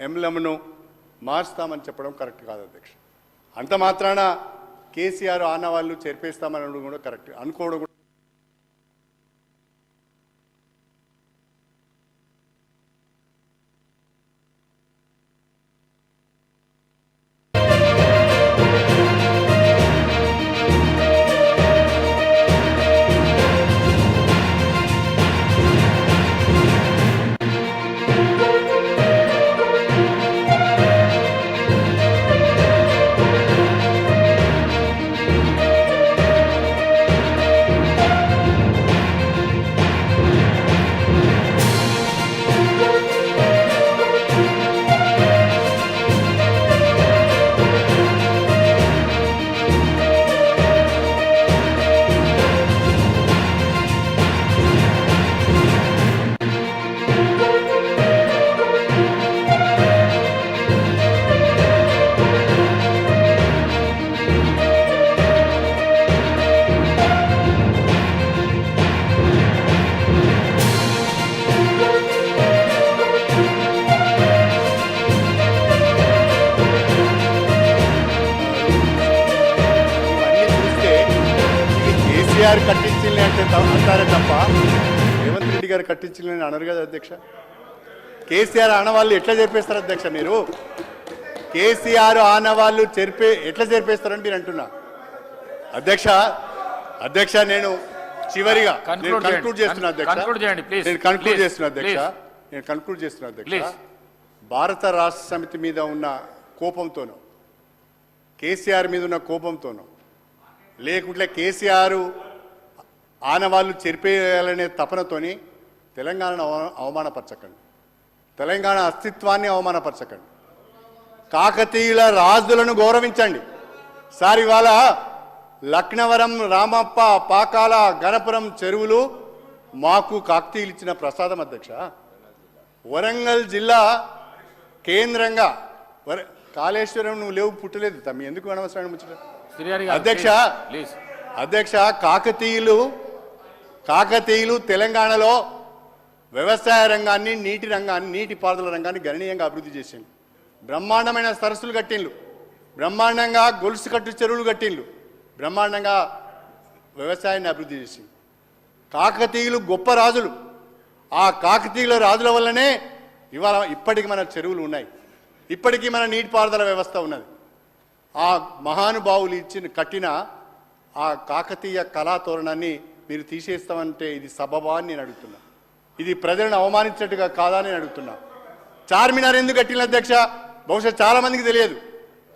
ఎంబ్లమ్ను మార్చుతామని చెప్పడం కరెక్ట్ కాదు అధ్యక్ష. అంత మాత్రాన కేసీఆర్ ఆనవాళ్ళు చేర్పేస్తామని అనడం కూడా కరెక్ట్ అనుకోవడం కూడా కేసీఆర్ కట్టించింది అంటే అంటారే తప్ప రేవంత్ రెడ్డి గారు కట్టించిందని అనరు కదా అధ్యక్ష. కేసీఆర్ ఆనవాళ్ళు ఎట్లా చేర్పేస్తారు అధ్యక్ష? మీరు కేసీఆర్ ఆనవాళ్ళు ఎట్లా చేర్పేస్తారని మీరు అంటున్నా అధ్యక్ష. అధ్యక్ష నేను చివరిగా కన్క్లూడ్ చేస్తున్నా అధ్యక్ష. నేను కన్క్లూడ్ చేస్తున్నా అధ్యక్ష. భారత రాష్ట్ర సమితి మీద ఉన్న కోపంతోనో కేసీఆర్ మీద ఉన్న కోపంతోనో లేకుంటే కేసీఆర్ ఆనవాళ్ళు చెరిపేయాలనే తపనతోని తెలంగాణను అవమానపరచకండి, తెలంగాణ అస్తిత్వాన్ని అవమానపరచకండి, కాకతీయుల రాజులను గౌరవించండి. సార్ ఇవాళ లక్నవరం, రామప్ప, పాకాల, గణపురం చెరువులు మాకు కాకతీయులు ఇచ్చిన ప్రసాదం అధ్యక్ష. వరంగల్ జిల్లా కేంద్రంగా కాళేశ్వరం నువ్వు లేవు పుట్టలేదు తమ్మి, ఎందుకు అనవసరం ముచ్చట అధ్యక్ష. అధ్యక్ష కాకతీయులు తెలంగాణలో వ్యవసాయ రంగాన్ని, నీటిపారుదల రంగాన్ని గణనీయంగా అభివృద్ధి చేసిండు. బ్రహ్మాండమైన సరస్సులు కట్టిండ్లు, బ్రహ్మాండంగా గొలుసు కట్టు చెరువులు కట్టిండ్లు, బ్రహ్మాండంగా వ్యవసాయాన్ని అభివృద్ధి చేసిండు. కాకతీయులు గొప్ప రాజులు. ఆ కాకతీయుల రాజుల వల్లనే ఇవాళ ఇప్పటికి మన చెరువులు ఉన్నాయి, ఇప్పటికీ మన నీటిపారుదల వ్యవస్థ ఉన్నది. ఆ మహానుభావులు కట్టిన ఆ కాకతీయ కళాతోరణాన్ని మీరు తీసేస్తామంటే ఇది సబబా అని నేను అడుగుతున్నా. ఇది ప్రజలను అవమానించినట్టుగా కాదా అని అడుగుతున్నా. చార్మినార్ ఎందుకు కట్టిన అధ్యక్ష? బహుశా చాలామందికి తెలియదు.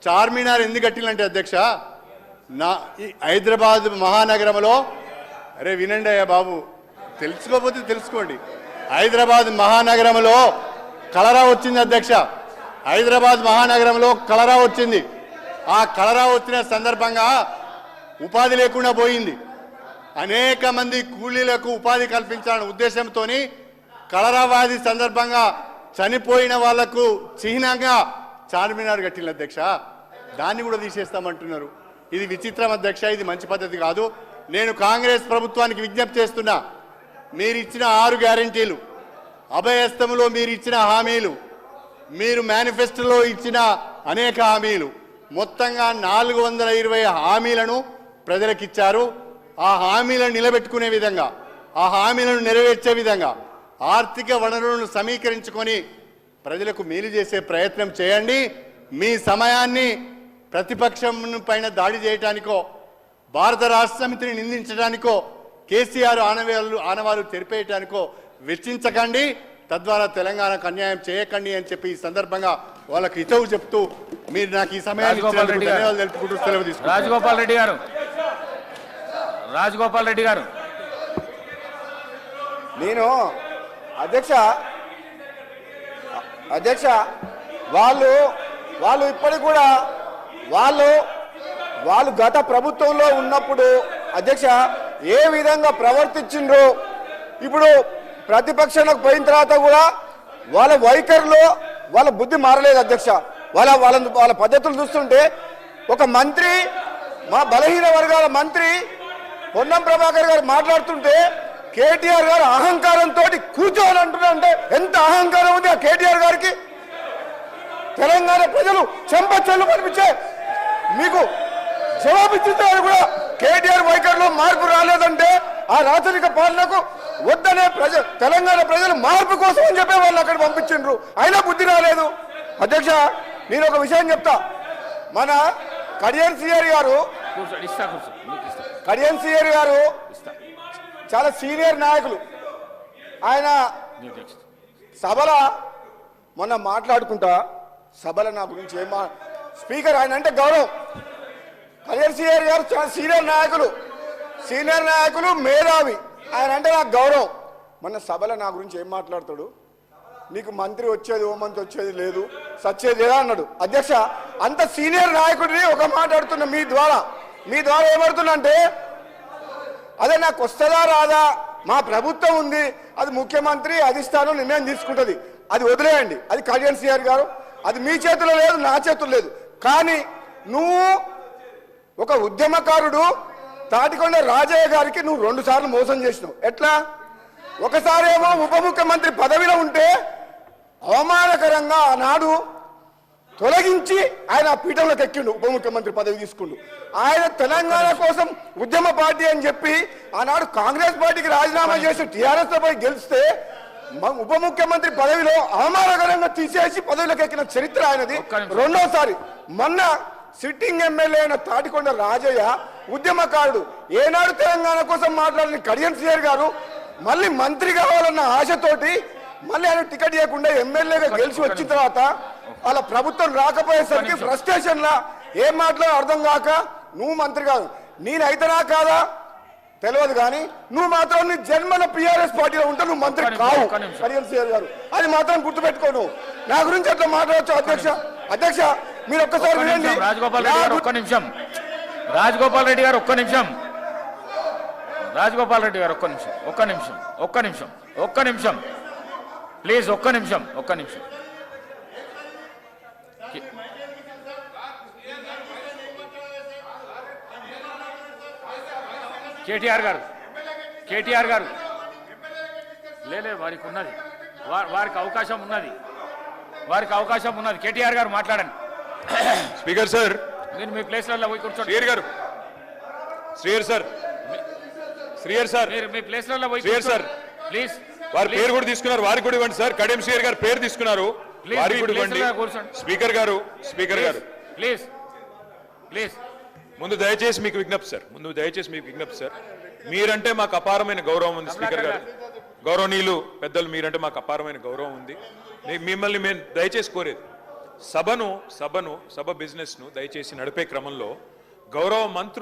చార్మినార్ ఎందుకు కట్టినంటే అధ్యక్ష, హైదరాబాద్ మహానగరంలో, అరే వినండి అయ్యా బాబు, తెలుసుకోకపోతే తెలుసుకోండి. హైదరాబాద్ మహానగరంలో కలరా వచ్చింది అధ్యక్ష. హైదరాబాద్ మహానగరంలో కలరా వచ్చింది. ఆ కలరా వచ్చిన సందర్భంగా ఉపాధి లేకుండా పోయింది. అనేక మంది కూలీలకు ఉపాధి కల్పించాలనే ఉద్దేశంతో కలరా వ్యాధి సందర్భంగా చనిపోయిన వాళ్లకు చిహ్నంగా చార్మినార్ కట్టిన అధ్యక్ష. దాన్ని కూడా తీసేస్తామంటున్నారు. ఇది విచిత్రం అధ్యక్ష, ఇది మంచి పద్ధతి కాదు. నేను కాంగ్రెస్ ప్రభుత్వానికి విజ్ఞప్తి చేస్తున్నా, మీరు ఇచ్చిన 6 గ్యారెంటీలు, అభయస్థములో మీరు ఇచ్చిన హామీలు, మీరు మేనిఫెస్టోలో ఇచ్చిన అనేక హామీలు, మొత్తంగా 420 హామీలను ప్రజలకు ఇచ్చారు. ఆ హామీలను నిలబెట్టుకునే విధంగా, ఆ హామీలను నెరవేర్చే విధంగా ఆర్థిక వనరులను సమీకరించుకొని ప్రజలకు మేలు చేసే ప్రయత్నం చేయండి. మీ సమయాన్ని ప్రతిపక్షం పైన దాడి చేయడానికో, భారత రాష్ట్ర సమితిని నిందించడానికో, కేసీఆర్ ఆనవాళ్ళు తెరిపేయడానికో వెచ్చించకండి. తద్వారా తెలంగాణకు అన్యాయం చేయకండి అని చెప్పి ఈ సందర్భంగా వాళ్ళకి హితవు చెప్తూ మీరు నాకు ఈ సమయాన్ని ధన్యవాదాలు తెలుపుకుంటూ సెలవు తీసుకుంటారు. రాజగోపాల్ రెడ్డి గారు నేను అధ్యక్ష వాళ్ళు ఇప్పటికి కూడా వాళ్ళు గత ప్రభుత్వంలో ఉన్నప్పుడు అధ్యక్ష ఏ విధంగా ప్రవర్తించిండ్రో, ఇప్పుడు ప్రతిపక్షంలోకి పోయిన తర్వాత కూడా వాళ్ళ వైఖరిలో వాళ్ళ బుద్ధి మారలేదు అధ్యక్ష. వాళ్ళ పద్ధతులు చూస్తుంటే ఒక మంత్రి, మా బలహీన వర్గాల మంత్రి పొన్నం ప్రభాకర్ గారు మాట్లాడుతుంటే కేటీఆర్ గారు అహంకారంతో కూర్చోని అంటున్నారంటే ఎంత అహంకారం ఉంది ఆ కేటీఆర్ గారికి? తెలంగాణ ప్రజలు చెంప చెల్లు కనిపించే మీకు జవాబిచ్చిందని కూడా కేటీఆర్ వైఖరిలో మార్పు రాలేదంటే ఆ రాచరిక పాలనకు వద్దనే తెలంగాణ ప్రజలు మార్పు కోసం అని చెప్పి వాళ్ళు అక్కడ పంపించిండ్రు, అయినా బుద్ధి రాలేదు. అధ్యక్ష, నేను ఒక విషయం చెప్తా. మన కడియం సిఆర్ గారు చాలా సీనియర్ నాయకులు. ఆయన సభల మొన్న మాట్లాడుకుంటా సభల నా గురించి స్పీకర్ ఆయన అంటే గౌరవం. కళ్యాణ్ సిఆర్ గారు చాలా సీనియర్ నాయకులు మేధావి. ఆయన అంటే నాకు గౌరవం. మొన్న సభలో నా గురించి ఏం మాట్లాడతాడు, నీకు మంత్రి వచ్చేది ఓ మంత్రి వచ్చేది లేదు సచ్చేది లేదా అన్నాడు. అధ్యక్ష, అంత సీనియర్ నాయకుడిని ఒక మాట్లాడుతున్నా మీ ద్వారా ఏమడుతున్నా అంటే, అదే నాకు వస్తుందా రాదా, మా ప్రభుత్వం ఉంది, అది ముఖ్యమంత్రి అధిష్టానం నిర్ణయం తీసుకుంటుంది, అది వదిలేయండి, అది కళ్యాణ్ సిఆర్ గారు, అది మీ చేతిలో లేదు నా చేతుల్లో లేదు. కానీ నువ్వు ఒక ఉద్యమకారుడు తాటికొండ రాజయ్య గారికి నువ్వు 2 సార్లు మోసం చేసినావు. ఎట్లా? ఒకసారేమో ఉప ముఖ్యమంత్రి పదవిలో ఉంటే అవమానకరంగా ఆనాడు తొలగించి ఆయన పీఠంలోకి ఎక్కిండు, ఉప ముఖ్యమంత్రి పదవి తీసుకుండు. ఆయన తెలంగాణ కోసం ఉద్యమ పార్టీ అని చెప్పి ఆనాడు కాంగ్రెస్ పార్టీకి రాజీనామా చేసి టీఆర్ఎస్ పై గెలిస్తే ఉప ముఖ్యమంత్రి పదవిలో అవమానకరంగా తీసేసి పదవిలోకి ఎక్కిన చరిత్ర ఆయనది. రెండోసారి మొన్న సిట్టింగ్ ఎమ్మెల్యే అయిన తాటికొండ రాజయ్య ఉద్యమకారుడు, ఏనాడు తెలంగాణ కోసం మాట్లాడిన కడియం సిఆర్ గారు మళ్ళీ మంత్రి కావాలన్న ఆశతోటి మళ్ళీ ఆయన టికెట్ ఇవ్వకుండా ఎమ్మెల్యేగా గెలిచి వచ్చిన తర్వాత వాళ్ళ ప్రభుత్వం రాకపోయేసరికి ఫ్రస్ట్రేషన్ లా ఏం మాట్లాడో అర్థం కాక నువ్వు మంత్రి కాదు, నేనైతేనా కాదా తెలియదు, కానీ నువ్వు మాత్రం నీ జన్మల పిఆర్ఎస్ పార్టీలో ఉంటే నువ్వు మంత్రి కావు కడియం సిఆర్ గారు, అది మాత్రం గుర్తుపెట్టుకో. నువ్వు నా గురించి అట్లా మాట్లాడచ్చు. అధ్యక్ష మీరు ఒక్కసారి వినండి. రాజగోపాల్ రెడ్డి గారు ఒక్క నిమిషం. రాజగోపాల్ రెడ్డి గారు ఒక్క నిమిషం. రాజగోపాల్ రెడ్డి గారు ఒక్క నిమిషం ప్లీజ్, ఒక్క నిమిషం. కేటీఆర్ గారు లేలే, వారికి ఉన్నది, వారికి అవకాశం ఉన్నది. కేటీఆర్ గారు మాట్లాడండి. స్పీకర్ సార్, నేను మీ ప్లేస్లలో పోయి కూర్చోండి. శ్రీయర్ సార్ మీరు మీ ప్లేస్లలో పోయి శ్రీయర్ సార్ ప్లీజ్. వారి పేరు కూడా తీసుకున్నారు, వారికి కూడా ఇవ్వండి సార్. కడియం శ్రీయర్ గారు పేరు తీసుకున్నారు, వారికి కూడా ఇవ్వండి. స్పీకర్ గారు ప్లీజ్ ముందు దయచేసి మీకు విజ్ఞప్తి సార్, మీరంటే మాకు అపారమైన గౌరవం ఉంది. స్పీకర్ గారు, గౌరవనీయులు పెద్దలు, మీరంటే మాకు అపారమైన గౌరవం ఉంది. మిమ్మల్ని మేము దయచేసి కోరేది, సభ బిజినెస్ ను దయచేసి నడిపే క్రమంలో గౌరవ మంత్రులు